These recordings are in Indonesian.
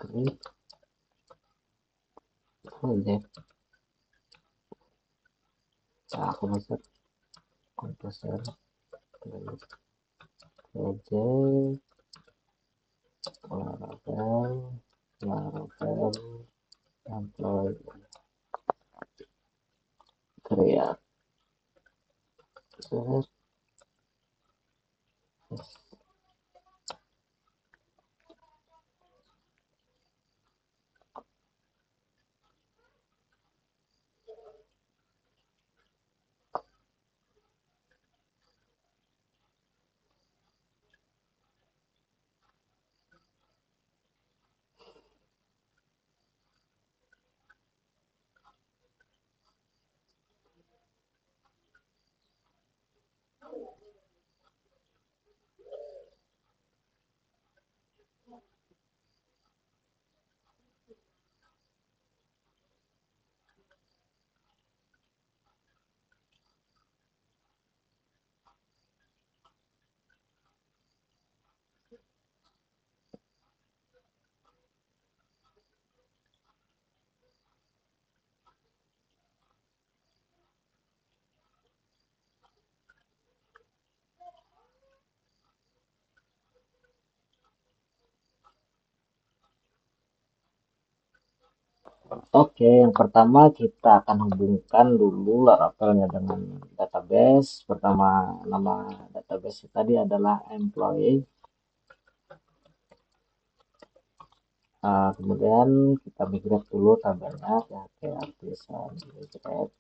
create project. Nah, komposer create project Laravel employee create. Oke, yang pertama kita akan hubungkan dulu Laravelnya dengan database. Pertama, nama database tadi adalah employee. Kemudian kita migrate dulu tabelnya ke artisan migrate.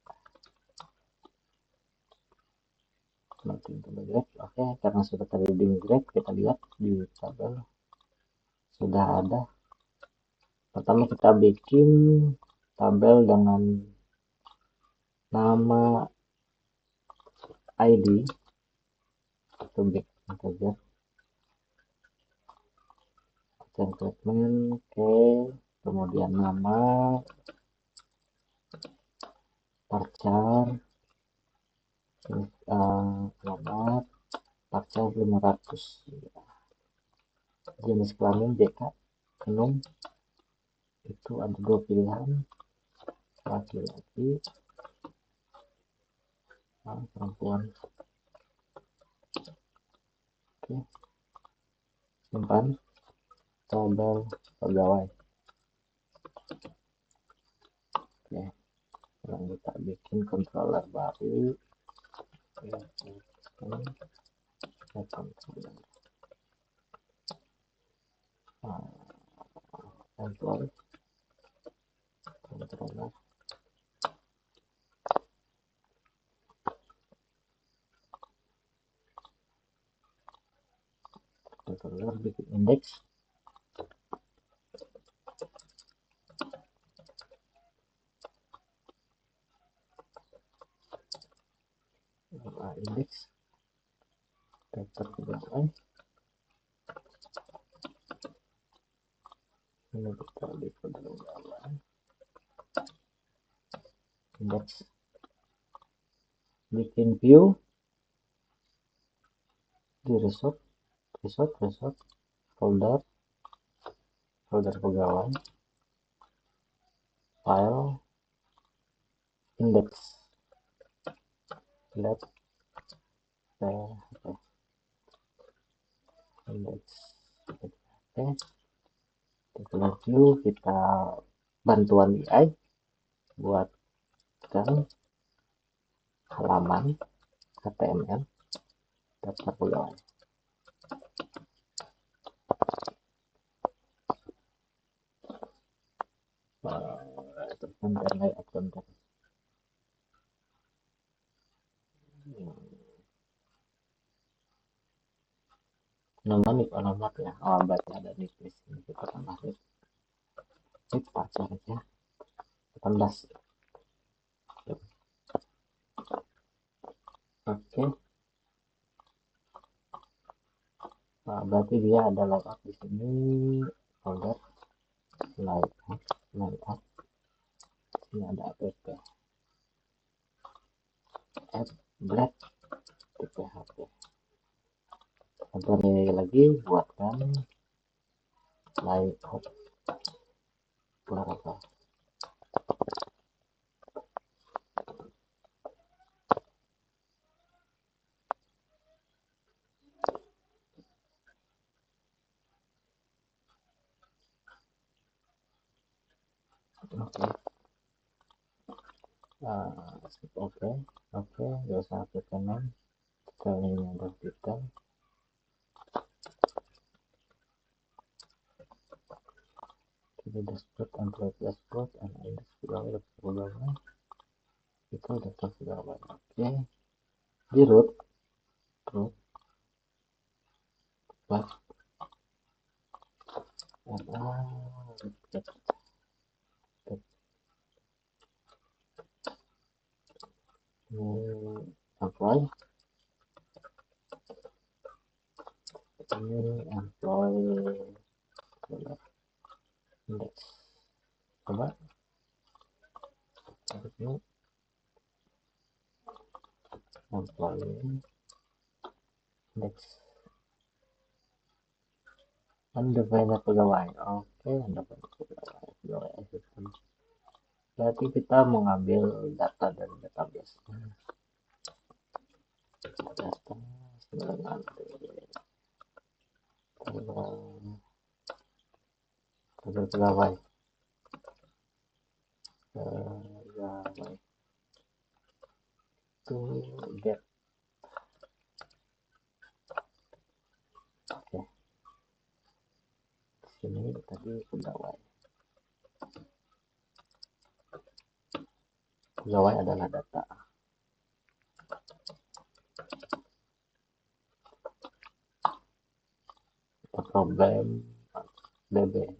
Oke, karena sudah tadi di migrate, kita lihat di tabel sudah ada. Pertama kita bikin tabel dengan nama ID atau big integer statement, oke, kemudian nama parchar alamat parchar 500, jenis kelamin JK enum. Itu ada dua pilihan, laki-laki perempuan. Oke, simpan tabel pegawai. Oke, sekarang kita bikin controller baru. Employee controller. Controller bikin index. Index daftar pegawai. Ini kita di pegawai index, bikin view di resort folder pegawai, file index, let index. Oke, kita view, kita bantuan BI buatkan halaman HTML daftar pegawai. Konten layout konten. Nama nih alamat ya, baca ada di sini, kita tambah parchar aja 18. Oke, nah, berarti dia ada layout di sini, folder layout. Ini ada app black php. Contohnya lagi buatkan layout Laravel. Oke. Oke, oke, gak usah update kanan. Detailnya udah detail. Kita dashboard, Android dashboard, and index pegawai, itu daftar pegawai. Oke, di root, back, apply, ini employee index. Coba, ini employee index. Anda banyak pegawai. Oke, Anda banyak pegawai asisten. Berarti kita mengambil data dari database. Data dengan pegawai. Pegawai to get. Oke. Sini tadi pegawai. Pegawai adalah data. Problem DB.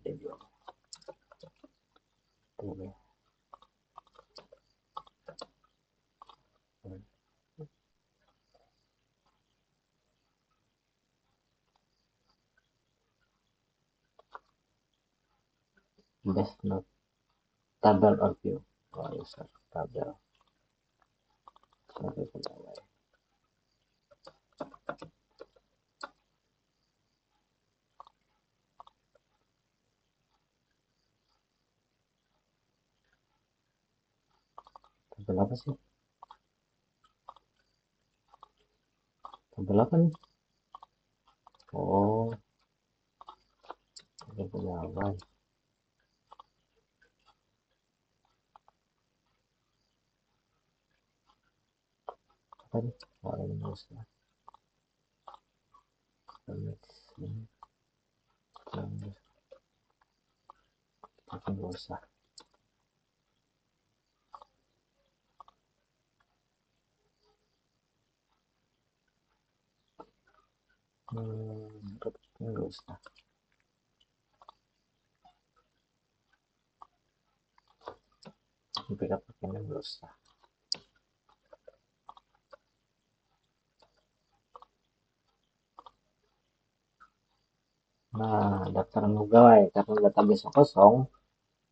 Best not tabel or view. User tabel. Sebagai pegawai. Tabel apa sih? Tabel apa nih? Oh, tabel pegawai. Apa nih? Oh, ini usah. Tapi nggak usah. Nggak usah. Backup pakainya nggak usah. Nah, daftar pegawai karena database kosong,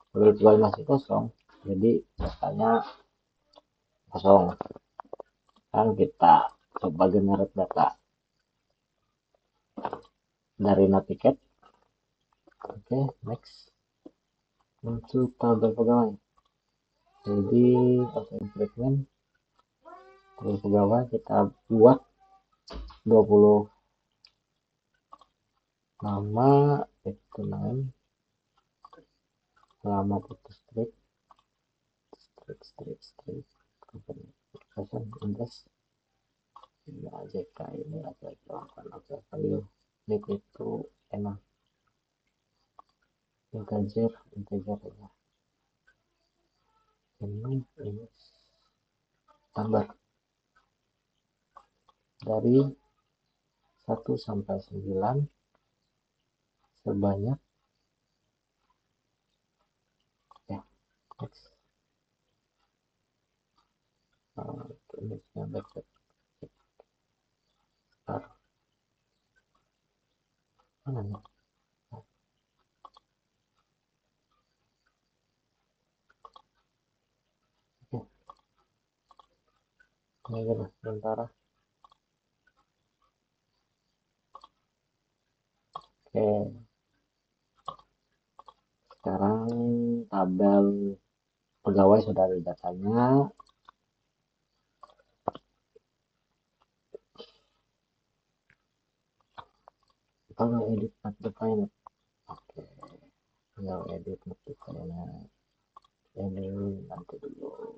pegawai masih kosong, jadi datanya kosong. Kan kita coba generate data dari Natiket. Oke, next. Untuk tabel pegawai. Jadi auto improvement tabel pegawai kita buat 20 nama itu name, alamat itu street company person index. Ini AJK ini ada kelengkapan oke value need itu enak integer aja ini tambah dari 1 sampai 9 sebanyak ya next. Ini backset start mana nih oke ini aja sementara. Oke, sekarang tabel pegawai sudah ada datanya. Kalau edit multiplier, oke, tinggal edit multiplier ini nanti dulu.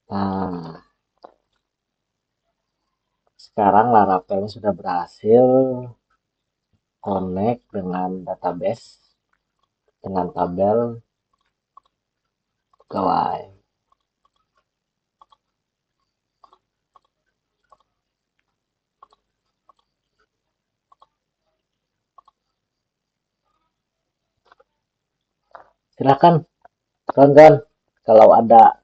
Nah, sekarang Laravelnya sudah berhasil connect dengan database dengan tabel pegawai. Silakan kawan-kawan, kalau ada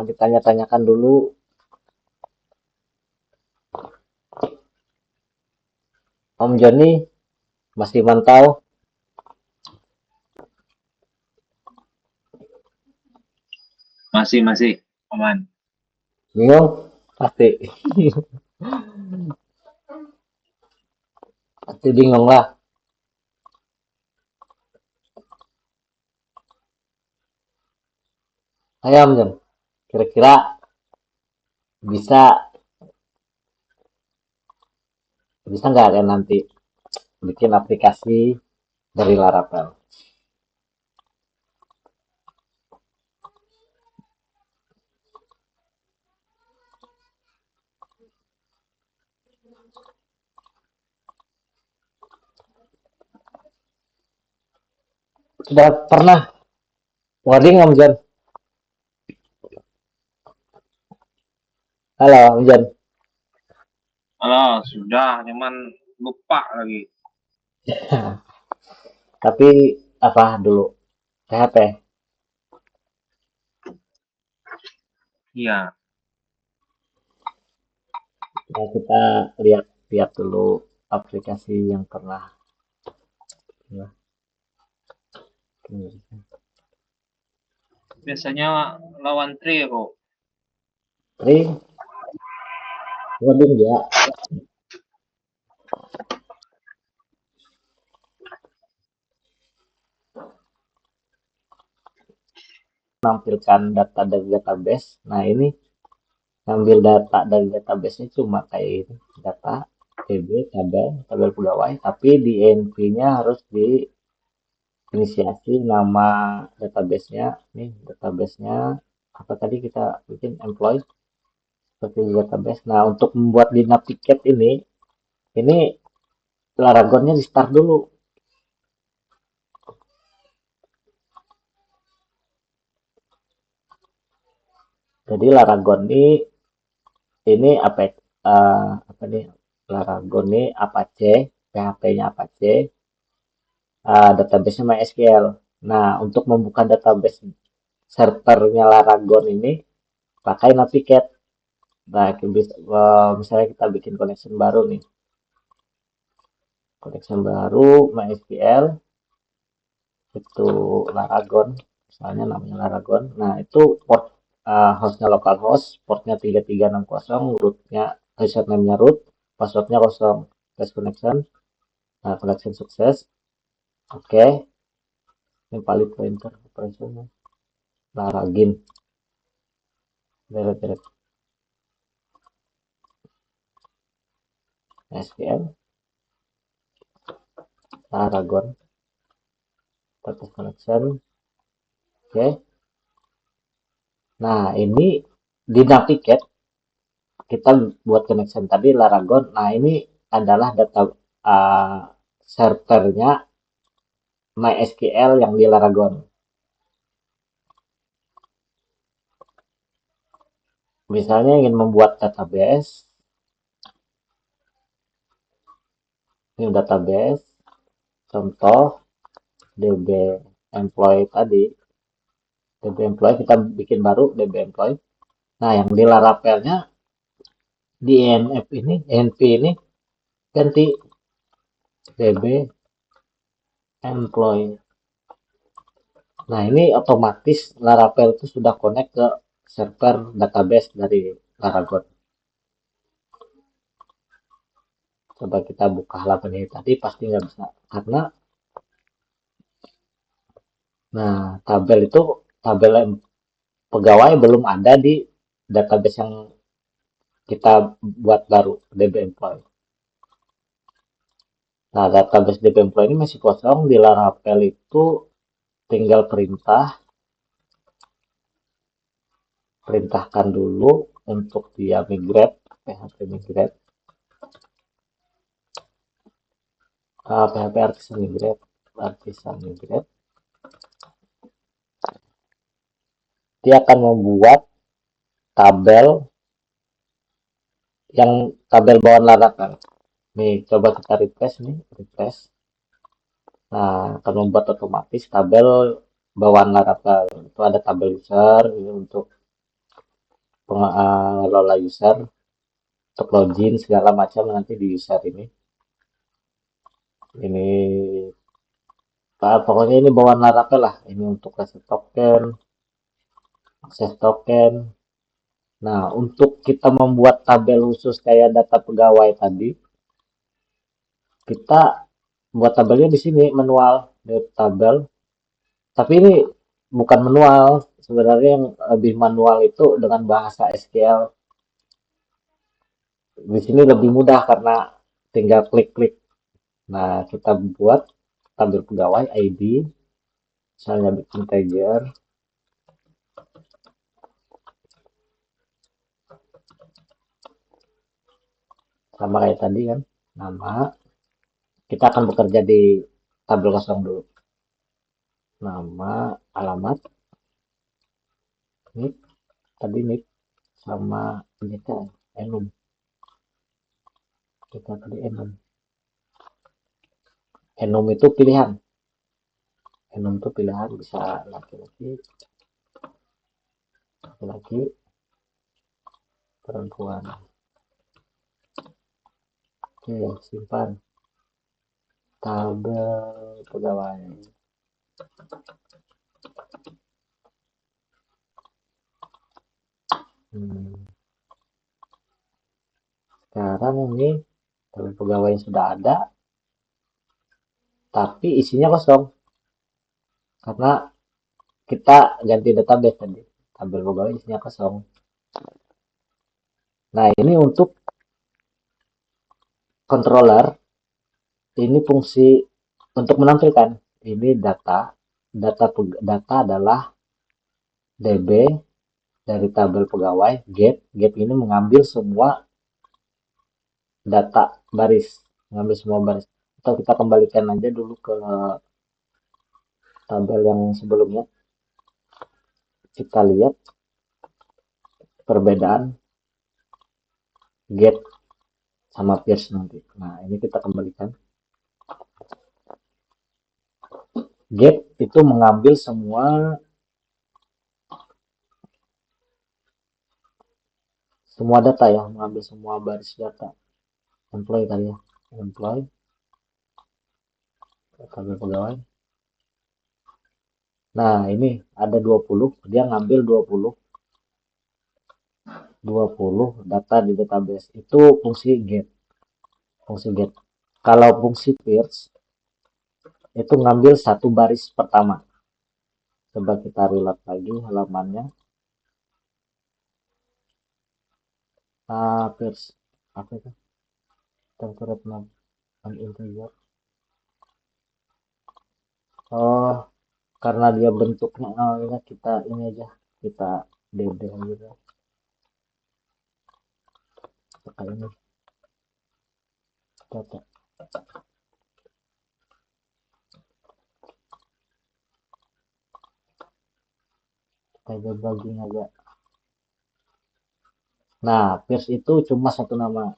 ditanya-tanyakan dulu. Om Joni masih mantau? Masih aman. Bingung? Pasti. Pasti bingung lah. Ayo Om Jon, kira-kira bisa bisa nggak kan nanti bikin aplikasi dari Laravel? Sudah pernah coding Om Jon? Halo Om Jon. Halo, sudah, cuman lupa lagi. Tapi apa dulu? PHP. Iya, Nah, kita lihat dulu aplikasi yang pernah. Ya, biasanya lawan trio. Tri, coding ya. Menampilkan data dari database. Nah ini ngambil data dari database-nya cuma kayak ini, data TB, tabel pegawai, tapi di env-nya harus diinisiasi nama database-nya. Nih database-nya apa tadi kita bikin employee seperti di database. Nah untuk membuat lina tiket ini Laragonnya di start dulu. Jadi Laragon ini apa nih, Laragon ini Apache, PHP-nya Apache, database-nya MySQL. Nah, untuk membuka database servernya Laragon ini pakai Navigate. Nah, misalnya kita bikin connection baru nih, connection baru MySQL itu Laragon, misalnya namanya Laragon. Nah, itu port hostnya localhost, portnya 3360, rootnya username-nya root, passwordnya kosong, test connection. Nah, connection sukses. Oke, ini valid pointer operation Laragin. Deret-deret SQL Laragon status connection. Oke. Nah, ini di Navigate kita buat connection tadi Laragon. Nah, ini adalah data servernya MySQL yang di Laragon. Misalnya ingin membuat database, ini database, contoh DB employee tadi, DB employee kita bikin baru DB employee. Nah, yang di Laravelnya di ENF ini, ENV ini ganti DB employee. Nah, ini otomatis Laravel itu sudah connect ke server database dari Laragon. Coba kita buka halaman ini tadi pasti nggak bisa karena nah tabel itu tabel pegawai belum ada di database yang kita buat baru DB Employee. Nah database DB Employee ini masih kosong di Laravel itu tinggal perintahkan dulu untuk dia migrate PHP migrate PHP artisan migrate dia akan membuat tabel yang tabel bawaan Laravel. Nih, coba kita refresh nih, refresh. Nah, akan membuat otomatis tabel bawaan Laravel. Itu ada tabel user ini untuk pengelola user, untuk login segala macam nanti di user ini. Ini pokoknya ini bawaan Laravel lah. Ini untuk reset token, akses token. Nah, untuk kita membuat tabel khusus kayak data pegawai tadi, kita buat tabelnya di sini manual di tabel. Tapi ini bukan manual. Sebenarnya yang lebih manual itu dengan bahasa SQL. Di sini lebih mudah karena tinggal klik-klik. Nah, kita buat tabel pegawai ID, misalnya bikin integer, sama kayak tadi kan, nama. Kita akan bekerja di tabel kosong dulu. Nama, alamat, nick, tadi nick, sama ini kan, enum. Kita tadi enum. Enum itu pilihan. Enum itu pilihan bisa laki-laki, laki-laki, perempuan. Oke, simpan. Tabel pegawai. Sekarang ini tabel pegawai sudah ada, tapi isinya kosong karena kita ganti database tadi. Tabel pegawai isinya kosong. Nah, ini untuk controller, ini fungsi untuk menampilkan ini data adalah DB dari tabel pegawai get ini mengambil semua data baris, mengambil semua baris. Atau kita kembalikan aja dulu ke tabel yang sebelumnya. Kita lihat perbedaan get sama pierce nanti. Nah, ini kita kembalikan. Get itu mengambil semua data ya, mengambil semua baris data. Employee tadi ya, employee, tabel pegawai. Nah, ini ada 20, dia ngambil 20 data di database. Itu fungsi get. Fungsi get. Kalau fungsi pierce itu ngambil satu baris pertama. Coba kita reload lagi halamannya. Pierce apa itu? Temporary integer. Oh, karena dia bentuknya kita ini aja, kita DD aja. Pakai ini data. Kita debugging aja. Nah, pierce itu cuma satu nama.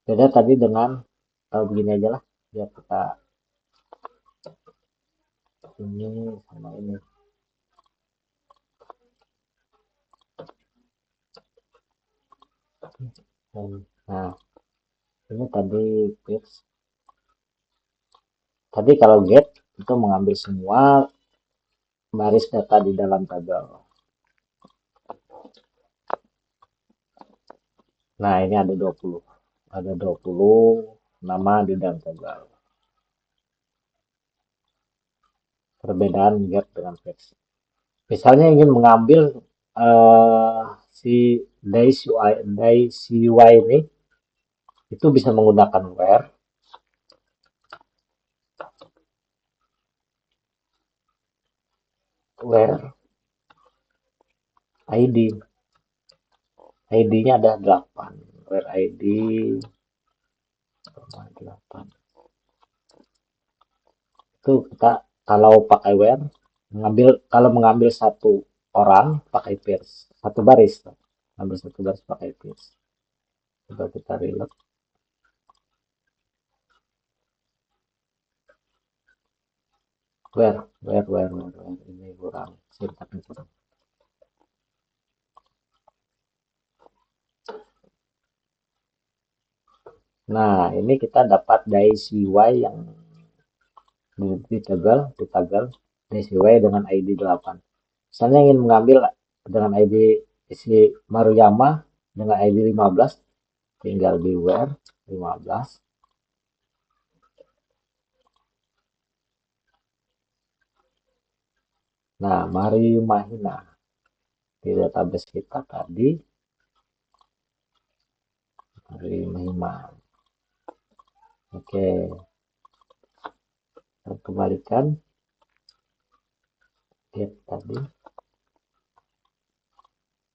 Beda tadi dengan begini aja lah. Biar kita ini sama ini. Nah, ini tadi pierce. Tadi kalau get itu mengambil semua baris data di dalam tabel. Nah, ini ada 20. ada 20 nama di dalam tabel. Perbedaan gap dengan versi. Misalnya ingin mengambil si DAI-CY ini, itu bisa menggunakan where ID. ID-nya ada 8. Where ID 8. Itu kita kalau pakai where kalau mengambil satu orang pakai pairs, satu baris. Ambil satu baris pakai pairs. Coba kita reload. Where ini kurang, sintaknya kurang. Nah, ini kita dapat dari CY yang di toggle DCY dengan ID 8. Misalnya ingin mengambil dengan ID si Maruyama dengan ID 15, tinggal di where 15. Nah, Mahina di database kita tadi Mahima. Oke, kita kembalikan get tadi,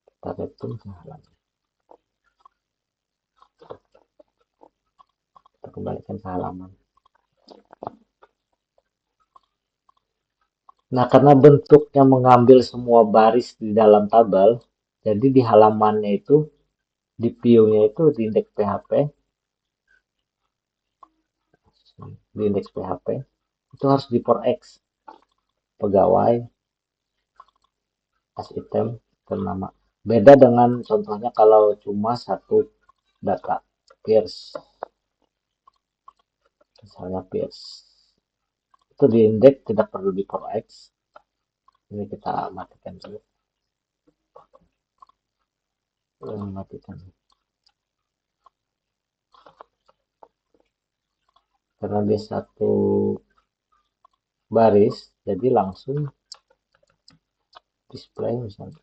kita return ke halaman. Kita kembalikan ke halaman. Nah, karena bentuknya mengambil semua baris di dalam tabel, jadi di halamannya itu, di view-nya itu di indeks PHP, itu harus di for X pegawai as item nama. Beda dengan contohnya kalau cuma satu data peers, misalnya peers itu di indeks tidak perlu di for X. Ini kita matikan dulu. Matikan karena dia satu baris, jadi langsung display misalnya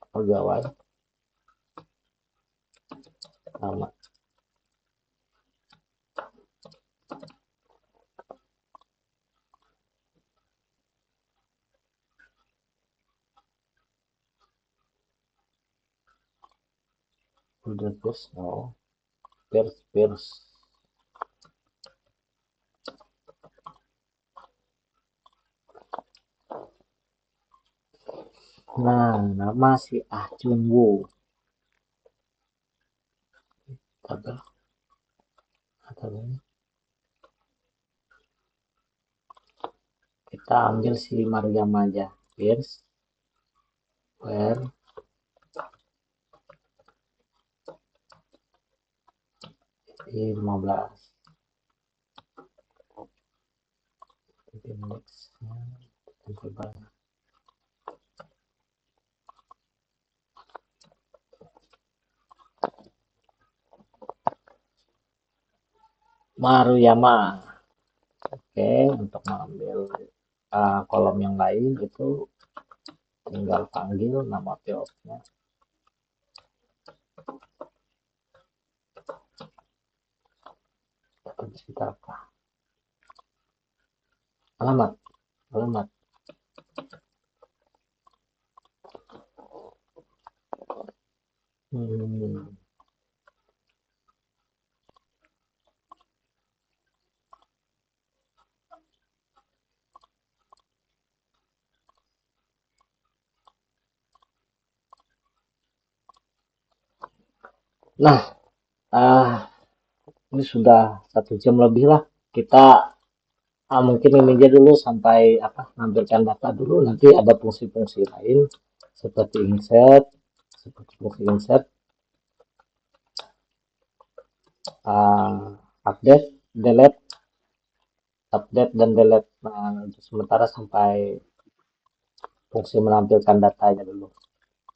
pegawai nama. Udah terus peers. Nah, nama si Ah Chun Woo. Tabel. Kita ambil si Mariam aja. Peers. Where. Di 15. Indeksnya. Coba. Maruyama. Oke, untuk mengambil kolom yang lain itu tinggal panggil nama field-nya. Kita apa? Alamat. Nah, ini sudah 1 jam lebih lah. Kita mungkin ini aja dulu sampai nampilkan data dulu. Nanti ada fungsi-fungsi lain seperti insert, update, delete, dan delete. Nah, sementara sampai fungsi menampilkan datanya dulu.